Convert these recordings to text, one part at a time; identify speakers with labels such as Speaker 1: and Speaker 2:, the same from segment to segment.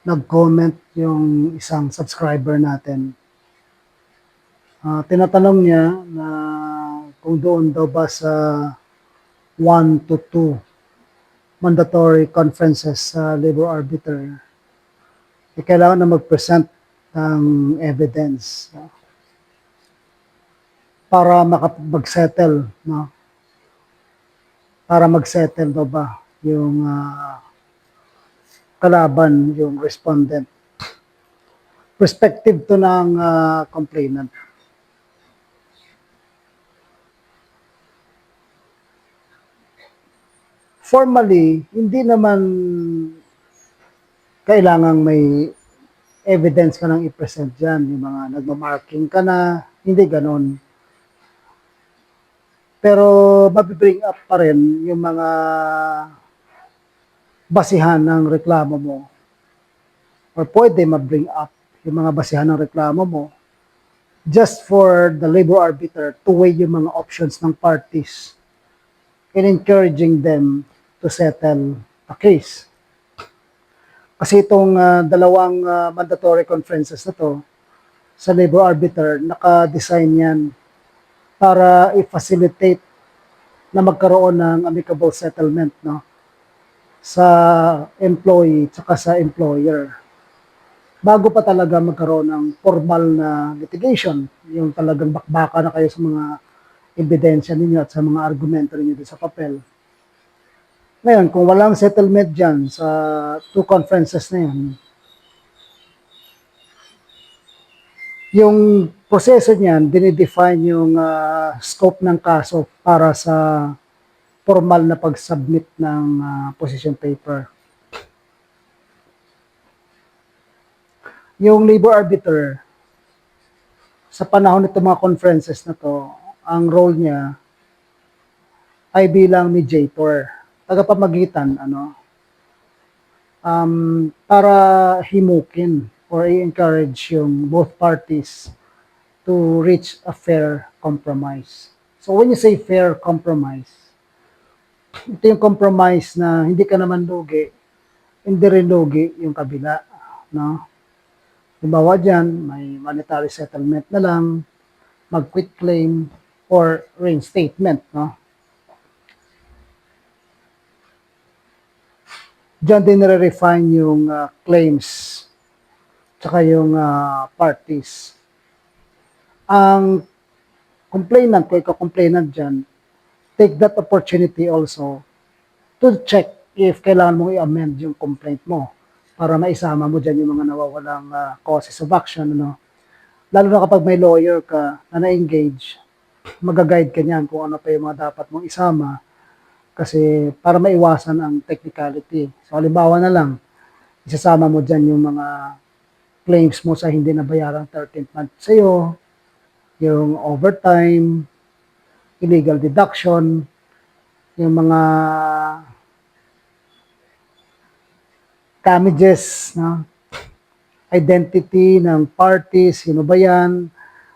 Speaker 1: nag-comment yung isang subscriber natin. Tinatanong niya na kung doon daw ba sa 1 to 2 mandatory conferences sa labor arbiter, kailangan na mag-present ng evidence para makapag-settle, no? Para mag-settle daw ba yung kalaban, yung respondent. Perspective to ng complainant. Formally, hindi naman kailangang may evidence ka nang i-present dyan. Yung mga nagmamarking ka na, hindi ganon. Pero mabibring up pa rin yung mga basihan ng reklamo mo. Or pwede mabring up yung mga basihan ng reklamo mo just for the labor arbiter to weigh yung mga options ng parties in encouraging them to settle a case. Kasi itong dalawang mandatory conferences na to sa labor arbiter, naka-design yan para i-facilitate na magkaroon ng amicable settlement, no, sa employee at sa employer. Bago pa talaga magkaroon ng formal na litigation, yung talagang bakbaka na kayo sa mga ebidensya ninyo at sa mga argumento ninyo sa papel. Ngayon, kung walang settlement dyan sa 2 conferences na yan, yung proseso niyan, dinidefine yung scope ng kaso para sa formal na pag-submit ng position paper. Yung labor arbiter, sa panahon nito mga conferences na to, ang role niya ay bilang mediator, tagapamagitan, para himukin or i-encourage yung both parties to reach a fair compromise. So when you say fair compromise, ito yung compromise na hindi ka naman lugi, hindi rin lugi yung kabila, no? Halimbawa dyan, may monetary settlement na lang, mag-quit claim, or reinstatement, no? Diyan din nare-refine yung claims tsaka yung parties. Ang complainant, kung ikaw-complainant dyan, take that opportunity also to check if kailangan mong i-amend yung complaint mo para maisama mo dyan yung mga nawawalang causes of action. Lalo na kapag may lawyer ka na na-engage, mag-guide ka niyan kung ano pa yung mga dapat mong isama kasi para maiwasan ang technicality. So, halimbawa na lang, isasama mo dyan yung mga claims mo sa hindi nabayarang 13th month sa'yo, yung overtime, illegal deduction, yung mga damages, no? Identity ng parties, sino ba yan?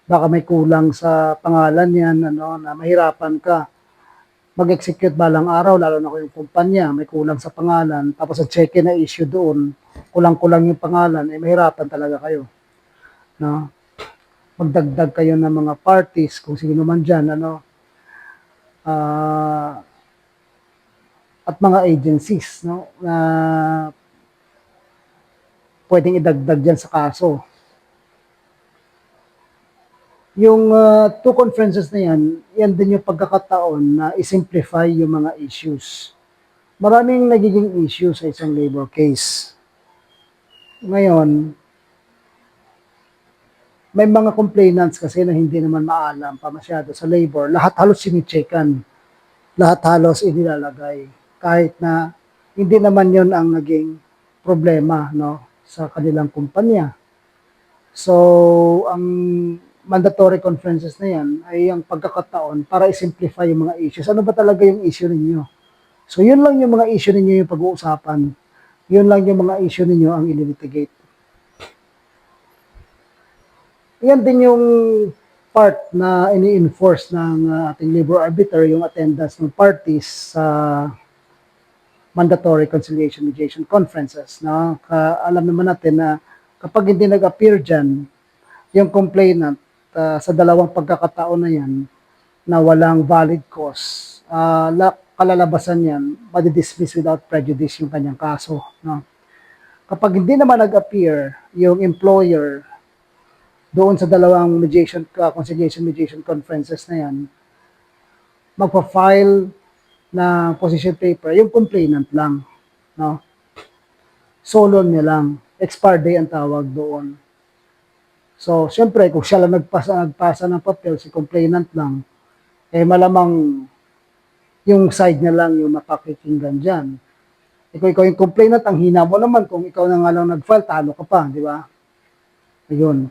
Speaker 1: Baka may kulang sa pangalan yan, na mahirapan ka mag-execute balang araw, lalo na kung yung kumpanya, may kulang sa pangalan, tapos ang check-in na issue doon, kulang-kulang yung pangalan, mahirapan talaga kayo. No? Magdagdag kayo ng mga parties, kung sino man dyan, at mga agencies, no? Na pwedeng idagdag dyan sa kaso. Yung 2 conferences na yan din yung pagkakataon na i-simplify yung mga issues. Maraming nagiging issue sa isang labor case. Ngayon, may mga complainants kasi na hindi naman maalam pa masyado sa labor. Lahat halos sinичekan. Lahat halos inilalagay. Kahit na hindi naman yon ang naging problema, no, sa kanilang kumpanya. So, ang mandatory conferences na yan ay ang pagkakataon para i-simplify yung mga issues. Ano ba talaga yung issue ninyo? So, yun lang yung mga issue ninyo yung pag-uusapan. Yun lang yung mga issue ninyo ang ililitigate. Yan din yung part na ini-enforce ng ating labor arbiter, yung attendance ng parties sa mandatory conciliation mediation conferences. No? Alam naman natin na kapag hindi nag-appear dyan, yung complainant sa dalawang pagkakataon na yan na walang valid cause, kalalabasan yan, madidismiss without prejudice yung kanyang kaso. No? Kapag hindi naman nag-appear yung employer doon sa dalawang conciliation mediation conferences na yan, magpa-file na position paper, yung complainant lang. No? Solo niya lang. Expired day ang tawag doon. So, syempre, kung siya lang nagpasa ng papel, si complainant lang, malamang yung side niya lang yung mapakikinggan dyan. Ikaw yung complainant, ang hina mo naman, kung ikaw na nga lang nag-file, talo ka pa, di ba? Ayun.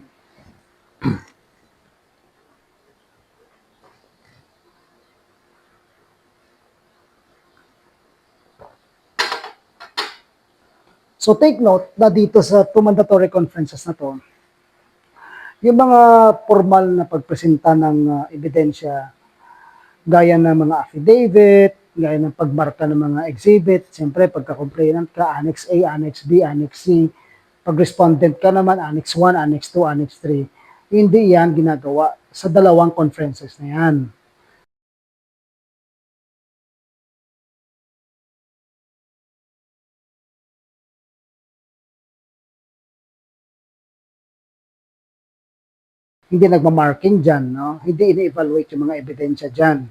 Speaker 1: So take note na dito sa two mandatory conferences na to, yung mga formal na pagpresenta ng ebidensya, gaya ng mga affidavit, gaya ng pagmarka ng mga exhibit, siyempre pagka-complainant ka, Annex A, Annex B, Annex C, pag respondent ka naman, Annex 1, Annex 2, Annex 3, hindi yan ginagawa sa dalawang conferences na yan. Hindi nagmamarking dyan, no? Hindi ini-evaluate yung mga ebidensya dyan.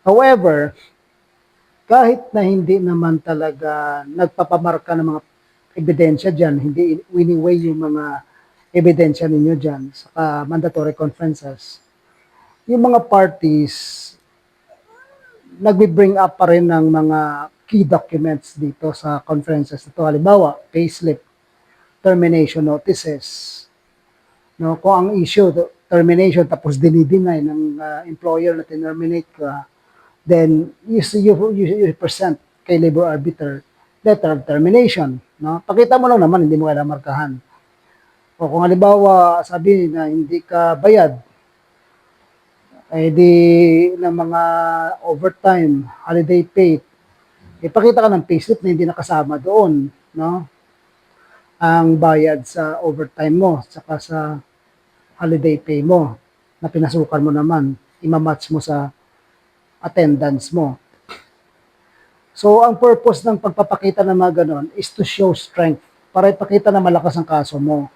Speaker 1: However, kahit na hindi naman talaga nagpapamarka ng mga ebidensya dyan, hindi wini-weigh yung mga ebidensya ninyo dyan sa mandatory conferences, yung mga parties nagbi-bring up pa rin ng mga key documents dito sa conferences ito. Halimbawa, payslip, termination notices. No, kung ang issue, termination, tapos dinideny ng employer na terminate ka, then you present kay labor arbiter letter of termination. No? Pakita mo lang naman, hindi mo kailangan markahan. O kung halimbawa, sabi na hindi ka bayad, di ng mga overtime, holiday pay, ipakita ka ng payslip na hindi nakasama doon, no? Ang bayad sa overtime mo, saka sa holiday pay mo, na pinasukan mo naman, imamatch mo sa attendance mo. So, ang purpose ng pagpapakita ng mga ganon is to show strength, para ipakita na malakas ang kaso mo,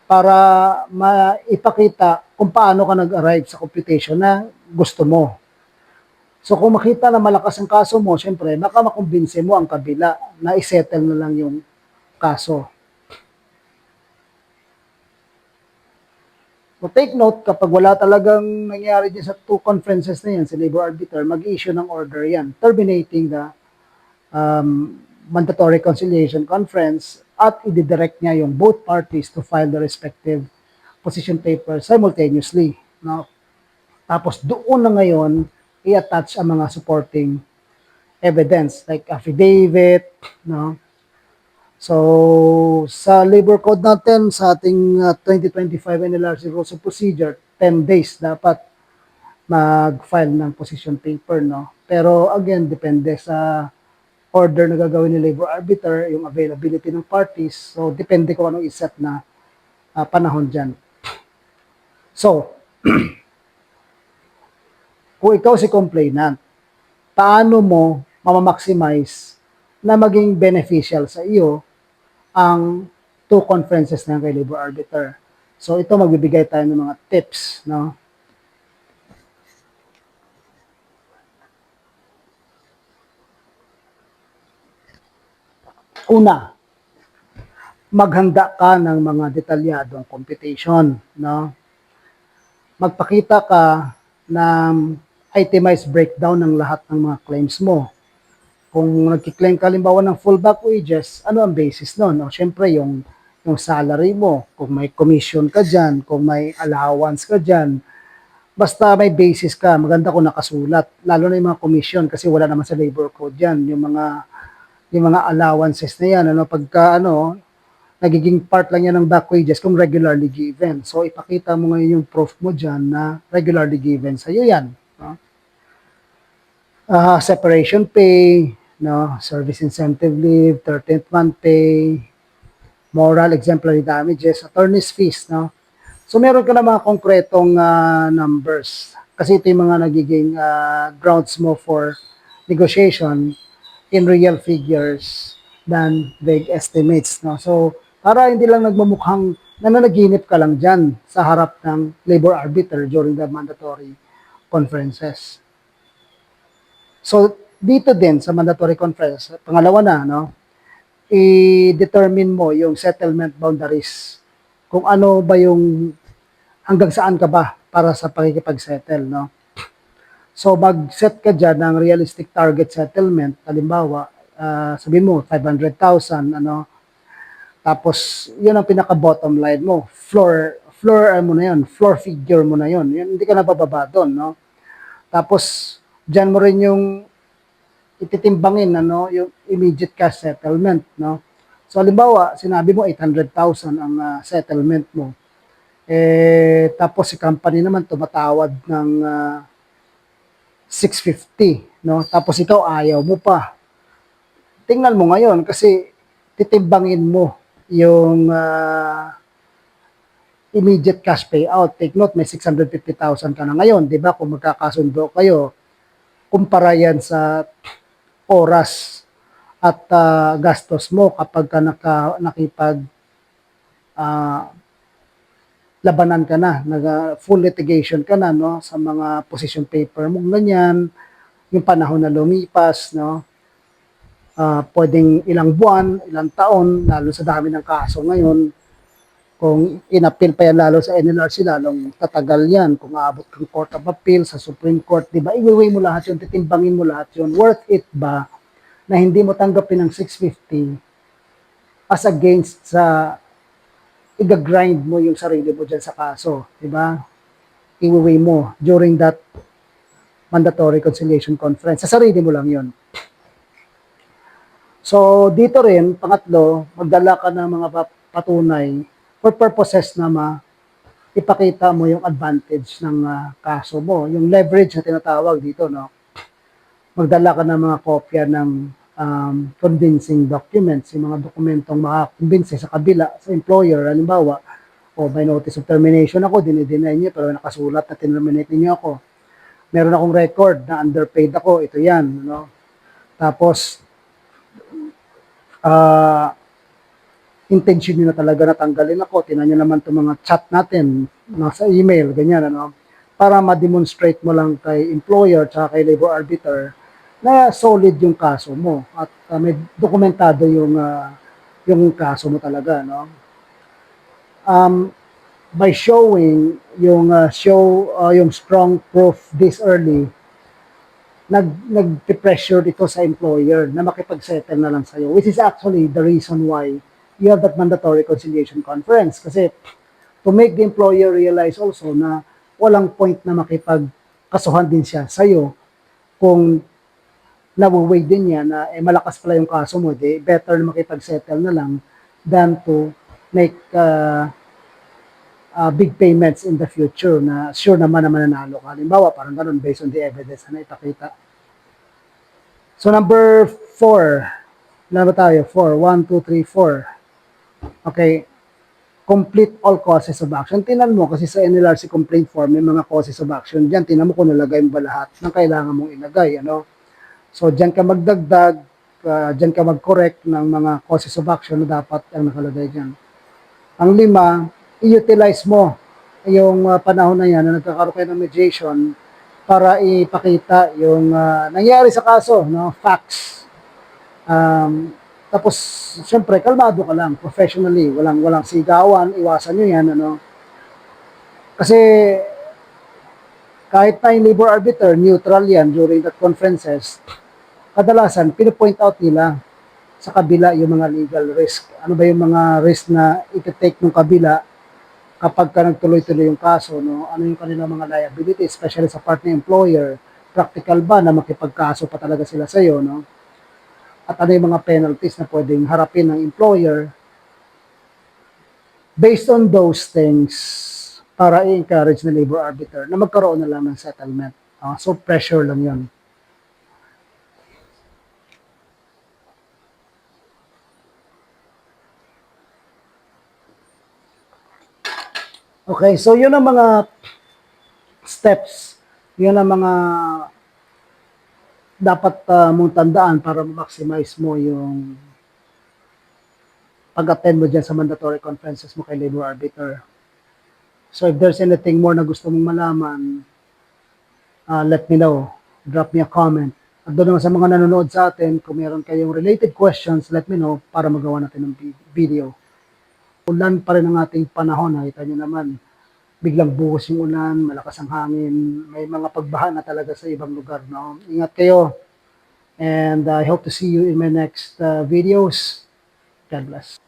Speaker 1: para maipakita kung paano ka nag-arrive sa computation na gusto mo. So, kung makita na malakas ang kaso mo, syempre, baka makumbinse mo ang kabila na isettle na lang yung kaso. So take note, kapag wala talagang nangyari din sa two conferences na yan, si labor arbiter, mag-issue ng order yan, terminating the mandatory conciliation conference at i-direct niya yung both parties to file the respective position papers simultaneously. No? Tapos doon na ngayon, i-attach ang mga supporting evidence like affidavit, no? So, sa labor code natin, sa ating 2025 NLRC Rules of Procedure, 10 days dapat mag-file ng position paper, no? Pero again, depende sa order na gagawin ni labor arbiter, yung availability ng parties. So, depende kung anong iset na panahon dyan. So, kung ikaw si complainant, paano mo mamamaximize na maging beneficial sa iyo ang two conferences na kay labor arbiter. So ito, magbibigay tayo ng mga tips, no? Una, maghanda ka ng mga detalyadong computation, no? Magpakita ka ng itemized breakdown ng lahat ng mga claims mo. Kung nagki-claim ka halimbawa ng fullback wages, ano ang basis nun? No? Siyempre, yung salary mo, kung may commission ka dyan, kung may allowance ka dyan, basta may basis ka, maganda kung nakasulat. Lalo na yung mga commission kasi wala naman sa labor code yan. Yung mga allowances na yan, pagka nagiging part lang yan ng back wages kung regularly given. So, ipakita mo ngayon yung proof mo dyan na regularly given sa'yo yan. No? separation pay, no, service incentive leave, 13th month pay, moral exemplary damages, attorney's fees, no. So meron ka na mga konkretong numbers. Kasi ito yung mga nagiging grounds mo for negotiation in real figures than vague estimates. No? So para hindi lang nagmamukhang nananaginip ka lang dyan sa harap ng labor arbiter during the mandatory conferences. So dito din sa mandatory conference, pangalawa na, no, i-determine mo yung settlement boundaries. Kung ano ba yung hanggang saan ka ba para sa pakikipag-settle, no? So mag-set ka dyan ng realistic target settlement. Halimbawa, sabihin mo 500,000, ano? Tapos yun ang pinaka bottom line mo. Floor mo na yun, floor figure mo na yun. Hindi ka na bababa doon, no? Tapos diyan mo rin yung ititimbangin, ano, yung immediate cash settlement, no? So halimbawa, sinabi mo 800,000 ang settlement mo. Tapos si company naman tumatawad ng 650, no? Tapos ikaw ayaw mo pa. Tingnan mo ngayon kasi titimbangin mo yung immediate cash payout. Take note, may 650,000 ka na ngayon, di ba? Kung magkakasundo kayo, kumpara yan sa oras at gastos mo kapag ka nakipag labanan ka na, full litigation ka na, no, sa mga position paper mo, ganyan, yung panahon na lumipas, no, pwedeng ilang buwan, ilang taon, lalo sa dami ng kaso ngayon, kung inappeal pa yan lalo sa NLRC, lalong tatagal yan, kung aabot kang Court of Appeal, sa Supreme Court, di ba, i-weigh mo lahat yun, titimbangin mo lahat yun, worth it ba, na hindi mo tanggapin ng 650 as against sa i-grind mo yung sarili mo dyan sa kaso, di ba? I-weigh mo during that mandatory conciliation conference. Sa sarili mo lang yun. So, dito rin, pangatlo, magdala ka ng mga patunay for purposes na ipakita mo yung advantage ng kaso mo. Yung leverage na tinatawag dito, no? Magdala ka ng mga kopya ng convincing documents, yung mga dokumentong makakumbinse sa kabila, sa employer, halimbawa, o by notice of termination ako, dinideny niyo, pero nakasulat na terminate niyo ako. Meron akong record na underpaid ako, ito yan, no? Tapos, intention niyo na talaga natanggalin ako, tinan niyo naman itong mga chat natin, sa email, ganyan, ano? Para ma-demonstrate mo lang kay employer, tsaka kay labor arbiter, na solid yung kaso mo at may dokumentado yung kaso mo talaga, no? By showing yung yung strong proof this early, nag-pressure ito sa employer na makipag-settle na lang sa'yo, which is actually the reason why you have that mandatory conciliation conference, kasi to make the employer realize also na walang point na makipagkasuhan din siya sa'yo kung nabuway din niya na malakas pala yung kaso mo, di better na makipag-settle na lang than to make big payments in the future na sure naman na mananalo ka. Halimbawa, parang ganun based on the evidence na ipakita. So number 4, na ba tayo? 4, 1, 2, 3, 4. Okay, complete all causes of action. Tinan mo kasi sa NLRC complaint form may mga causes of action. Diyan, tinan mo kung nalagay mo ba lahat ng kailangan mong ilagay, ano? So, diyan ka magdagdag, diyan ka mag-correct ng mga causes of action na dapat ang nakalagay diyan. Ang 5, i-utilize mo yung panahon na yan na nagkakaroon kayo ng mediation para ipakita yung nangyari sa kaso, no? Facts. Tapos, syempre, kalmado ka lang, professionally, walang sigawan, iwasan nyo yan, ano? Kasi, kahit na yung labor arbiter, neutral yan during the conferences, kadalasan, pinapoint out nila sa kabila yung mga legal risk. Ano ba yung mga risk na iti-take ng kabila kapag ka nagtuloy-tuloy yung kaso, no? Ano yung kanilang mga liability, especially sa part ng employer, practical ba na makipagkaso pa talaga sila sa'yo, no? At ano yung mga penalties na pwedeng harapin ng employer. Based on those things, para i-encourage ng labor arbiter na magkaroon na lang ng settlement. So, pressure lang yun. Okay, so yun ang mga steps. Yun ang mga dapat mong tandaan para ma-maximize mo yung pag-attend mo dyan sa mandatory conferences mo kay labor arbiter. So if there's anything more na gusto mong malaman, let me know. Drop me a comment. At doon naman sa mga nanonood sa atin, kung meron kayong related questions, let me know para magawa natin ng video. Ulan pa rin ang ating panahon. Nakita nyo naman, biglang buhos yung ulan, malakas ang hangin, may mga pagbaha na talaga sa ibang lugar. No? Ingat kayo. And I hope to see you in my next videos. God bless.